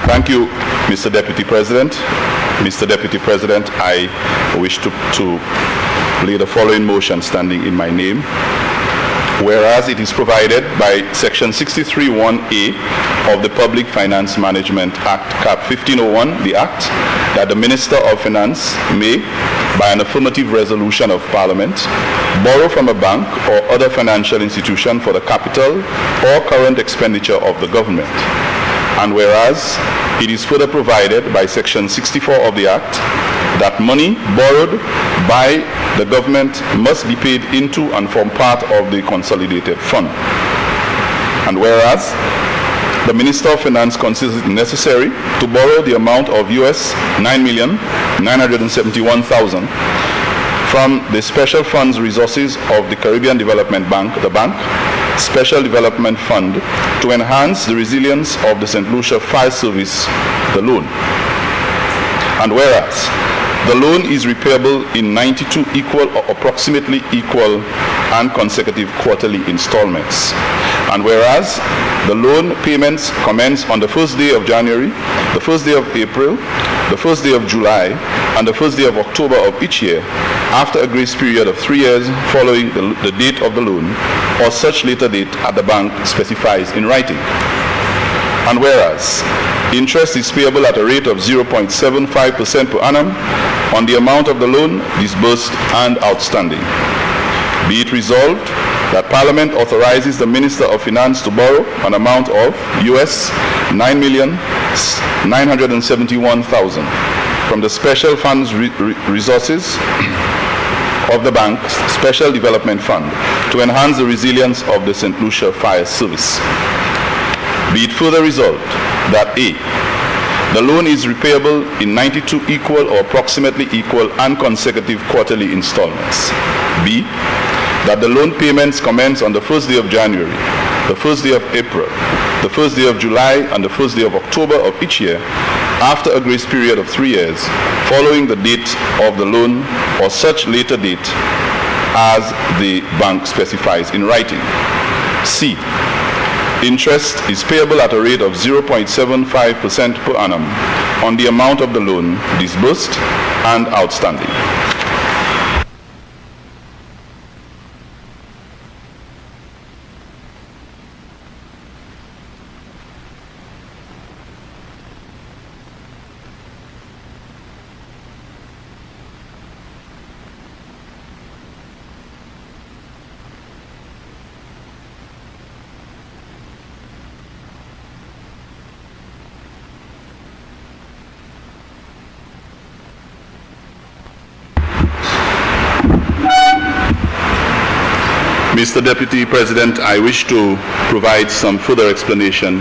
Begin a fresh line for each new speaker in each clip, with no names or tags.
Thank you, Mr. Deputy President. Mr. Deputy President, I wish to lay the following motion standing in my name. Whereas it is provided by Section 63(1)(a) of the Public Finance Management Act, Cap 1501, the Act, that the Minister of Finance may, by an affirmative resolution of Parliament, borrow from a bank or other financial institution for the capital or current expenditure of the government. And whereas it is further provided by Section 64 of the Act that money borrowed by the government must be paid into and form part of the consolidated fund. And whereas the Minister of Finance considers it necessary to borrow the amount of US $9,971,000 from the special funds resources of the Caribbean Development Bank, the bank, Special Development Fund, to enhance the resilience of the St. Lucia Fire Service, the loan. And whereas the loan is repayable in 92 equal or approximately equal and consecutive quarterly installments. And whereas the loan payments commence on the first day of January, the first day of April, the first day of July, and the first day of October of each year, after a grace period of 3 years following the date of the loan, or such later date at the bank specifies in writing. And whereas interest is payable at a rate of 0.75% per annum on the amount of the loan disbursed and outstanding. Be it resolved that Parliament authorizes the Minister of Finance to borrow an amount of US $9,971,000 from the special funds resources of the bank's Special Development Fund to enhance the resilience of the St. Lucia Fire Service. Be it further resolved that A, the loan is repayable in 92 equal or approximately equal and consecutive quarterly installments. B, that the loan payments commence on the first day of January, the first day of April, the first day of July, and the first day of October of each year, after a grace period of 3 years, following the date of the loan or such later date as the bank specifies in writing. C, interest is payable at a rate of 0.75% per annum on the amount of the loan disbursed and outstanding. Mr. Deputy President, I wish to provide some further explanation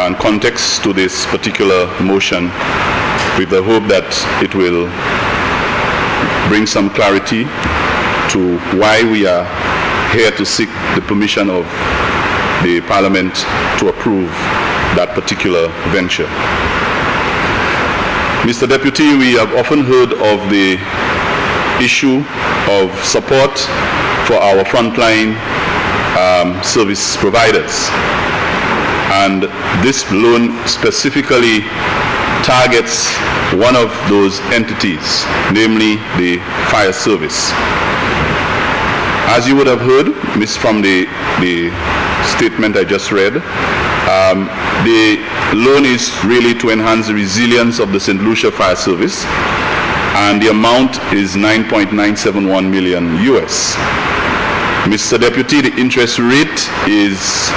and context to this particular motion with the hope that it will bring some clarity to why we are here to seek the permission of the Parliament to approve that particular venture. Mr. Deputy, we have often heard of the issue of support for our frontline service providers. And this loan specifically targets one of those entities, namely the fire service. As you would have heard, from the statement I just read, the loan is really to enhance the resilience of the St. Lucia Fire Service, and the amount is 9.971 million US. Mr. Deputy, the interest rate is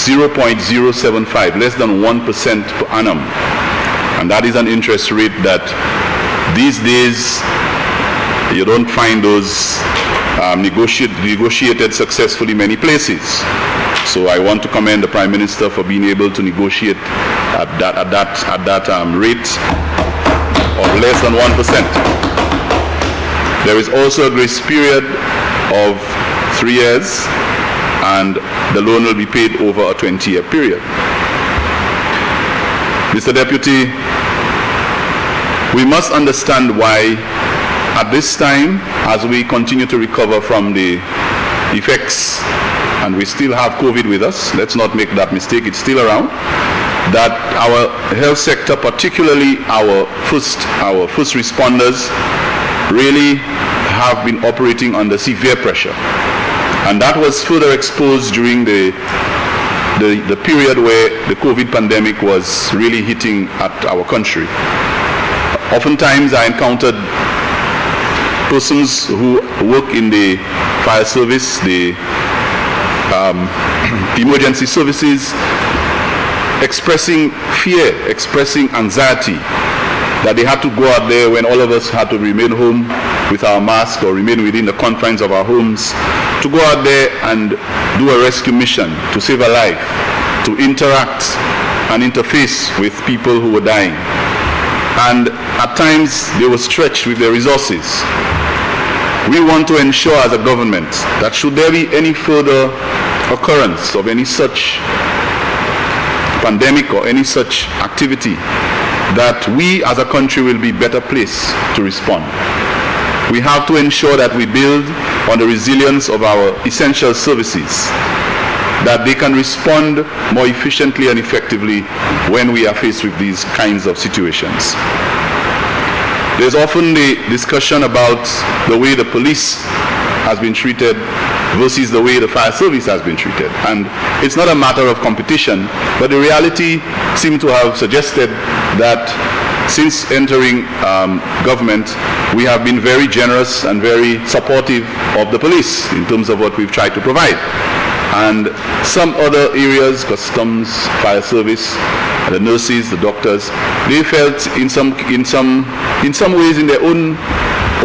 0.075, less than 1% per annum. And that is an interest rate that these days you don't find those negotiated successfully many places. So I want to commend the Prime Minister for being able to negotiate at that rate of less than 1%. There is also a grace period of 3 years, and the loan will be paid over a 20-year period. Mr. Deputy, we must understand why at this time, as we continue to recover from the effects and we still have COVID with us, let's not make that mistake, it's still around, that our health sector, particularly our first responders, really have been operating under severe pressure. And that was further exposed during the period where the COVID pandemic was really hitting at our country. Oftentimes I encountered persons who work in the fire service, the emergency services, expressing fear, expressing anxiety that they had to go out there when all of us had to remain home with our mask or remain within the confines of our homes, to go out there and do a rescue mission, to save a life, to interact and interface with people who were dying. And at times they were stretched with their resources. We want to ensure as a government that should there be any further occurrence of any such pandemic or any such activity, that we as a country will be better placed to respond. We have to ensure that we build on the resilience of our essential services, that they can respond more efficiently and effectively when we are faced with these kinds of situations. There's often the discussion about the way the police has been treated versus the way the fire service has been treated. And it's not a matter of competition, but the reality seems to have suggested that since entering government, we have been very generous and very supportive of the police in terms of what we've tried to provide. And some other areas, customs, fire service, the nurses, the doctors, they felt in some ways, in their own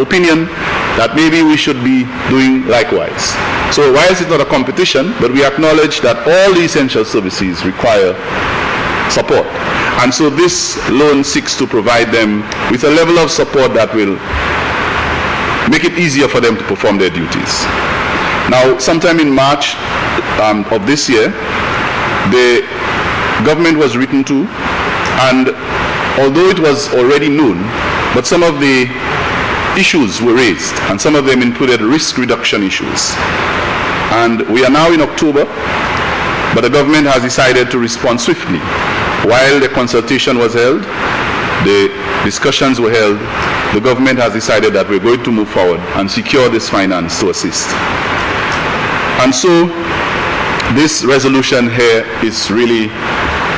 opinion, that maybe we should be doing likewise. So while it's not a competition, but we acknowledge that all the essential services require support. And so this loan seeks to provide them with a level of support that will make it easier for them to perform their duties. Now, sometime in March of this year, the government was written to, and although it was already known, but some of the issues were raised, and some of them included risk reduction issues. And we are now in October, but the government has decided to respond swiftly. While the consultation was held, the discussions were held, the government has decided that we're going to move forward and secure this finance to assist. And so this resolution here is really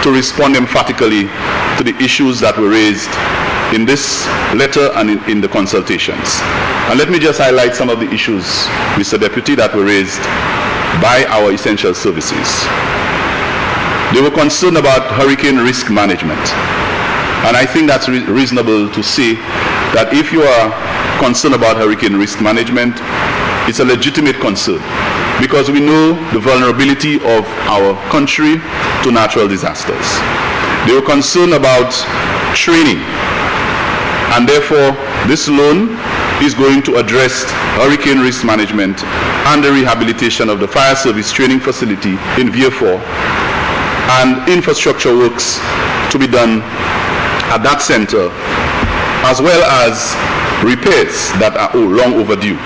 to respond emphatically to the issues that were raised in this letter and in the consultations. And let me just highlight some of the issues, Mr. Deputy, that were raised by our essential services. They were concerned about hurricane risk management. And I think that's reasonable to say that if you are concerned about hurricane risk management, it's a legitimate concern, because we know the vulnerability of our country to natural disasters. They were concerned about training, and therefore this loan is going to address hurricane risk management and the rehabilitation of the fire service training facility in Vieux-Fort, and infrastructure works to be done at that center, as well as repairs that are long overdue.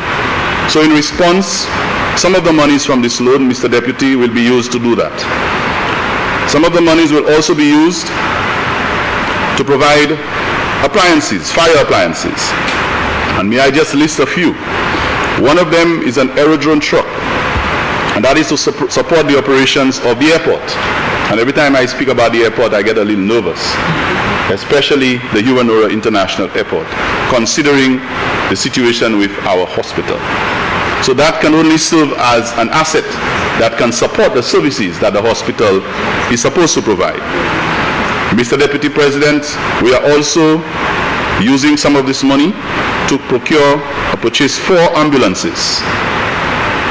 So in response, some of the monies from this loan, Mr. Deputy, will be used to do that. Some of the monies will also be used to provide appliances, fire appliances. And may I just list a few. One of them is an aerodrome truck, and that is to support the operations of the airport. And every time I speak about the airport, I get a little nervous, especially the Huanora International Airport, considering the situation with our hospital. So that can only serve as an asset that can support the services that the hospital is supposed to provide. Mr. Deputy President, we are also using some of this money to procure or purchase 4 ambulances.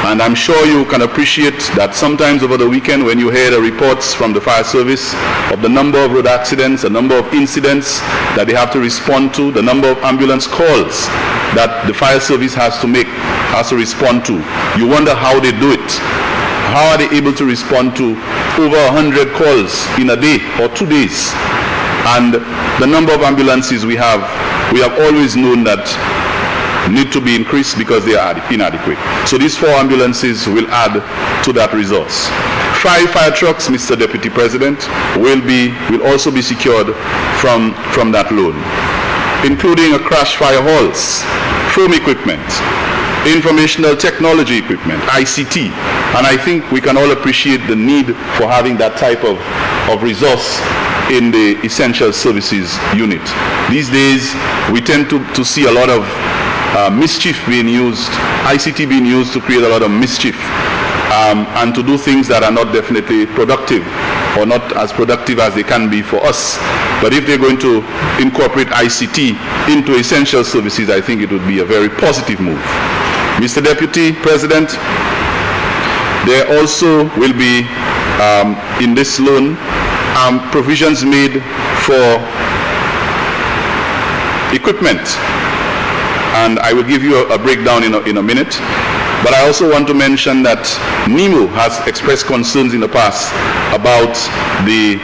And I'm sure you can appreciate that sometimes over the weekend, when you hear the reports from the fire service of the number of road accidents, the number of incidents that they have to respond to, the number of ambulance calls that the fire service has to respond to, you wonder how they do it. How are they able to respond to over 100 calls in a day or 2 days? And the number of ambulances we have always known that need to be increased because they are inadequate. So these 4 ambulances will add to that resource. 5 fire trucks, Mr. Deputy President, will also be secured from that loan, including a crash fire halls, foam equipment, informational technology equipment, ICT, and I think we can all appreciate the need for having that type of resource in the essential services unit. These days, we tend to see a lot of mischief being used, ICT being used to create a lot of mischief and to do things that are not definitely productive or not as productive as they can be for us. But if they're going to incorporate ICT into essential services, I think it would be a very positive move. Mr. Deputy President, there also will be, in this loan, provisions made for equipment. And I will give you a breakdown in a minute. But I also want to mention that NEMO has expressed concerns in the past about the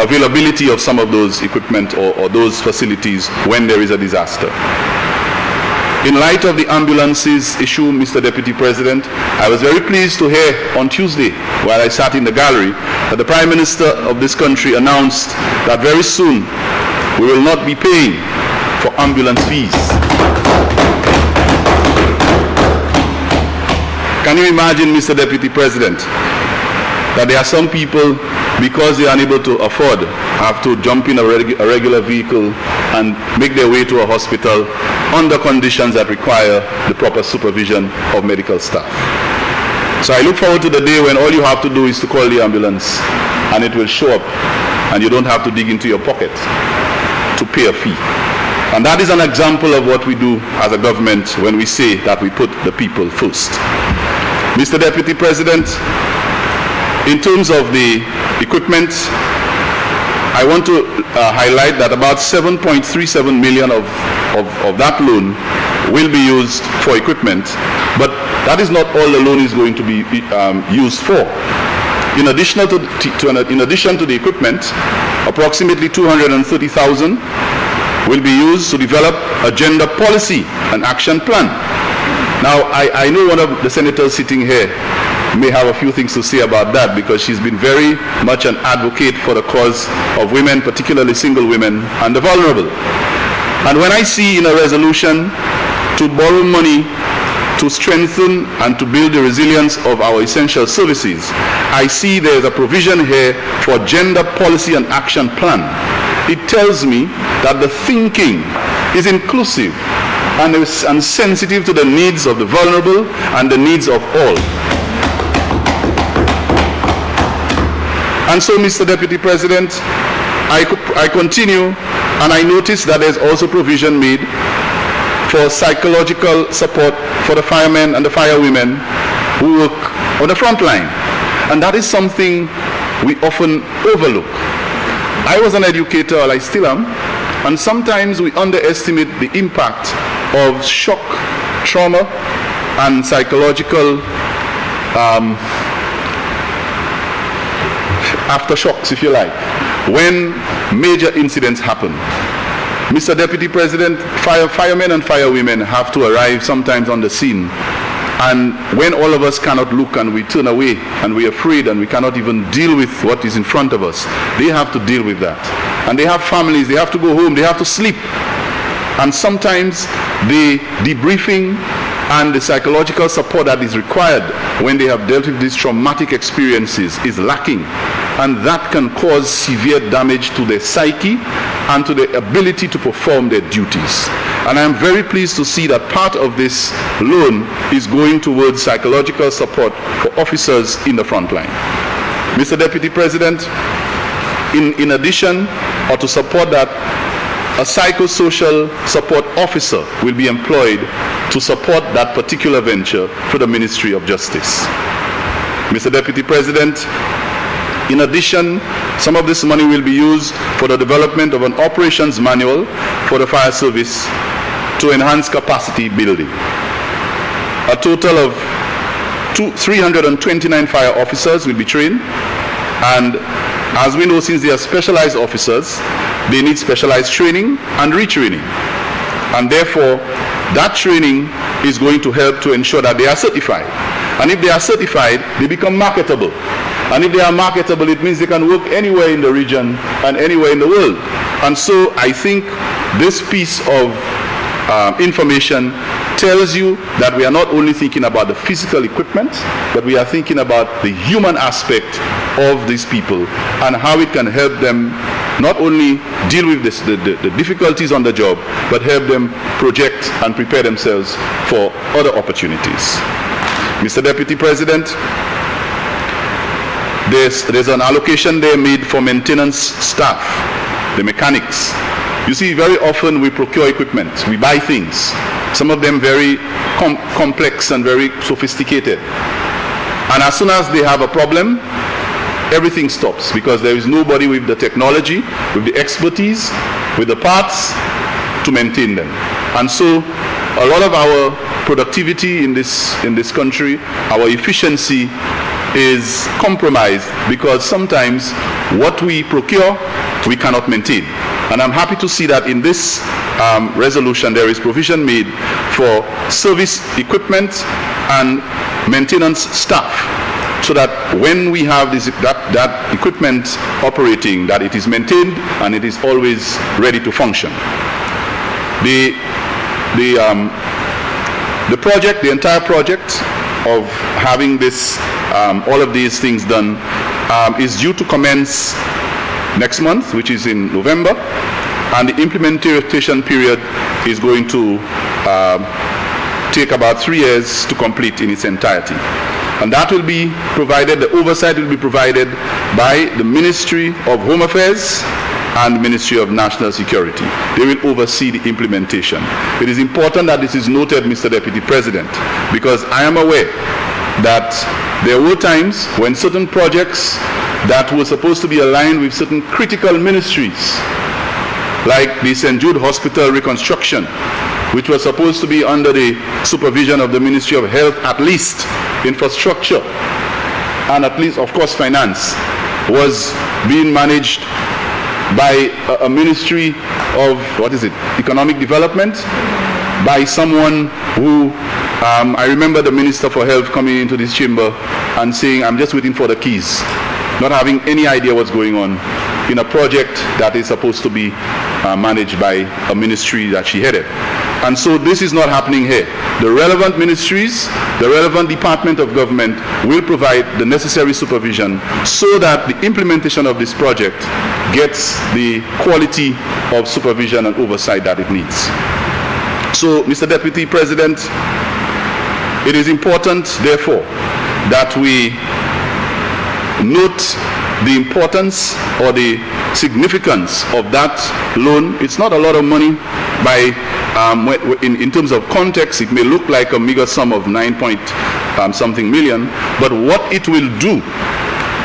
availability of some of those equipment or those facilities when there is a disaster. In light of the ambulances issue, Mr. Deputy President, I was very pleased to hear on Tuesday, while I sat in the gallery, that the Prime Minister of this country announced that very soon we will not be paying for ambulance fees. Can you imagine, Mr. Deputy President, that there are some people, because they are unable to afford, have to jump in a regular vehicle and make their way to a hospital under conditions that require the proper supervision of medical staff. So I look forward to the day when all you have to do is to call the ambulance and it will show up and you don't have to dig into your pocket to pay a fee. And that is an example of what we do as a government when we say that we put the people first. Mr. Deputy President, in terms of the equipment, I want to highlight that about 7.37 million of that loan will be used for equipment, but that is not all the loan is going to be used for. In addition to the equipment, approximately 230,000 will be used to develop a gender policy and action plan. Now, I know one of the senators sitting here may have a few things to say about that, because she's been very much an advocate for the cause of women, particularly single women and the vulnerable. And when I see in a resolution to borrow money to strengthen and to build the resilience of our essential services, I see there's a provision here for gender policy and action plan. It tells me that the thinking is inclusive and sensitive to the needs of the vulnerable and the needs of all. And so, Mr. Deputy President, I continue, and I notice that there's also provision made for psychological support for the firemen and the firewomen who work on the front line. And that is something we often overlook. I was an educator, I still am, and sometimes we underestimate the impact of shock, trauma, and psychological aftershocks, if you like, when major incidents happen. Mr. Deputy President, firemen and firewomen have to arrive sometimes on the scene, and when all of us cannot look and we turn away and we're afraid and we cannot even deal with what is in front of us, they have to deal with that. And they have families, they have to go home, they have to sleep. And sometimes the debriefing and the psychological support that is required when they have dealt with these traumatic experiences is lacking. And that can cause severe damage to their psyche and to their ability to perform their duties. And I am very pleased to see that part of this loan is going towards psychological support for officers in the front line. Mr. Deputy President, in addition, or to support that, a psychosocial support officer will be employed to support that particular venture through the Ministry of Justice. Mr. Deputy President, in addition, some of this money will be used for the development of an operations manual for the fire service to enhance capacity building. A total of 329 fire officers will be trained, and as we know, since they are specialized officers, they need specialized training and retraining. And therefore, that training is going to help to ensure that they are certified. And if they are certified, they become marketable. And if they are marketable, it means they can work anywhere in the region and anywhere in the world. And so I think this piece of information tells you that we are not only thinking about the physical equipment, but we are thinking about the human aspect of these people and how it can help them not only deal with this, the difficulties on the job, but help them project and prepare themselves for other opportunities. Mr. Deputy President, there's an allocation there made for maintenance staff, the mechanics. You see, very often we procure equipment, we buy things, some of them very complex and very sophisticated. And as soon as they have a problem, everything stops because there is nobody with the technology, with the expertise, with the parts to maintain them. And so a lot of our productivity in this country, our efficiency is compromised because sometimes what we procure, we cannot maintain. And I'm happy to see that in this resolution there is provision made for service equipment and maintenance staff, so that when we have that equipment operating, that it is maintained and it is always ready to function. The project, the entire project of having this, all of these things done, is due to commence next month, which is in November, and the implementation period is going to take about 3 years to complete in its entirety. And that will be provided, the oversight will be provided by the Ministry of Home Affairs and Ministry of National Security. They will oversee the implementation. It is important that this is noted, Mr. Deputy President, because I am aware that there were times when certain projects that were supposed to be aligned with certain critical ministries, like the St. Jude Hospital reconstruction, which was supposed to be under the supervision of the Ministry of Health, at least infrastructure, and at least, of course, finance, was being managed by a ministry of, economic development, by someone who, I remember the Minister for Health coming into this chamber and saying, I'm just waiting for the keys, not having any idea what's going on in a project that is supposed to be managed by a ministry that she headed. And so this is not happening here. The relevant ministries, the relevant department of government will provide the necessary supervision so that the implementation of this project gets the quality of supervision and oversight that it needs. So, Mr. Deputy President, it is important, therefore, that we note the importance or the significance of that loan. It's not a lot of money by in terms of context. It may look like a meager sum of 9-something million, but what it will do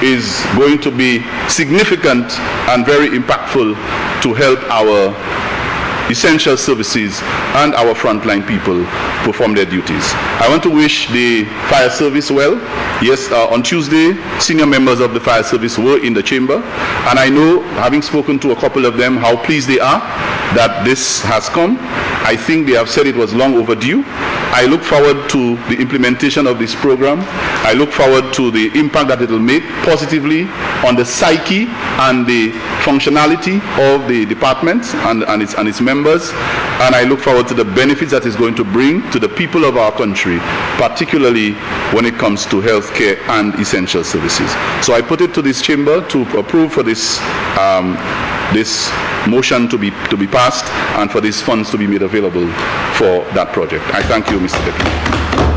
is going to be significant and very impactful to help our essential services and our frontline people perform their duties. I want to wish the fire service well. Yes, on Tuesday, senior members of the fire service were in the chamber, and I know, having spoken to a couple of them, how pleased they are that this has come. I think they have said it was long overdue. I look forward to the implementation of this program. I look forward to the impact that it will make positively on the psyche and the functionality of the department and its members. And I look forward to the benefits that it's going to bring to the people of our country, particularly when it comes to healthcare and essential services. So I put it to this chamber to approve for this this motion to be passed and for these funds to be made available for that project. I thank you, Mr. Deputy.